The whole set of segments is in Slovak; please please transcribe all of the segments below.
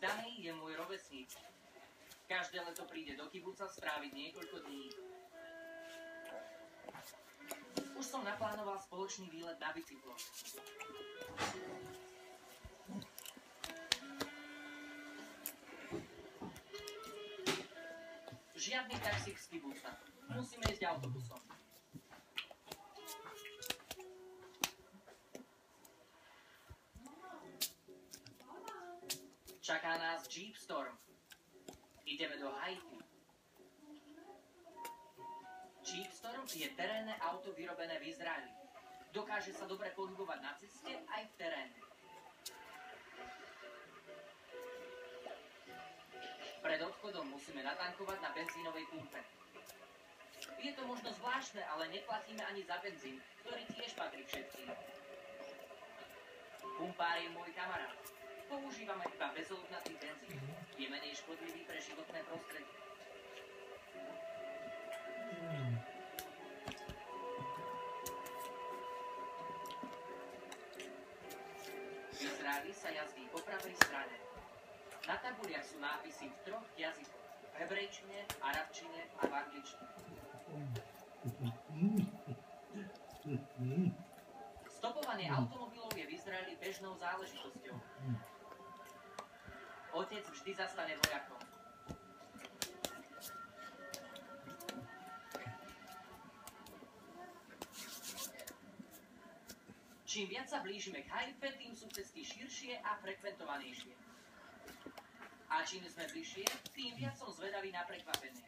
Danny je môj rovesník. Každé leto príde do kibuca stráviť niekoľko dní. Už som naplánoval spoločný výlet na bicykloch. Žiadny taxík z kibuca. Musíme ísť autobusom. Čaká nás Jeep Storm. Ideme do Haiti. Jeep Storm je terénne auto vyrobené v Izraeli. Dokáže sa dobre pohybovať na ceste aj v teréne. Pred odchodom musíme natankovať na benzínovej pumpe. Je to možno zvláštne, ale neplatíme ani za benzín, ktorý tiež patrí všetkým. Pumpár je môj kamarát. Používame iba bezoludnatý benzín. Je menej škodlivý pre životné prostredie. V Izraeli sa jazdí po pravej strane. Na tabuliach sú nápisy v 3 jazykoch. V hebrejčine, arabčine a v angličtine. Stopovanie automobilov je v Izraeli bežnou záležitosťou. Otec vždy zastane vojakom. Čím viac sa blížime k Haife, tým sú cesty širšie a frekventovanejšie. A čím sme bližšie, tým viac som zvedavý na prekvapenie.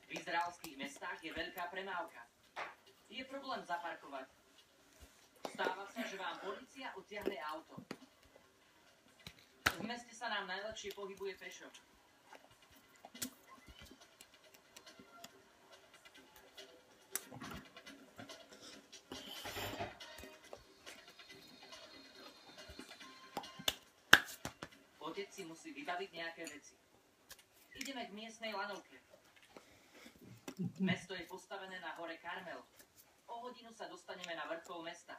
V izraelských mestách je veľká premávka. Je problém zaparkovať. Stáva sa, že vám polícia odtiahne auto. V meste sa nám najlepšie pohybuje pešo. Otec si musí vybaviť nejaké veci. Ideme k miestnej lanovke. Mesto je postavené na hore Karmel. O hodinu sa dostaneme na vrchol mesta.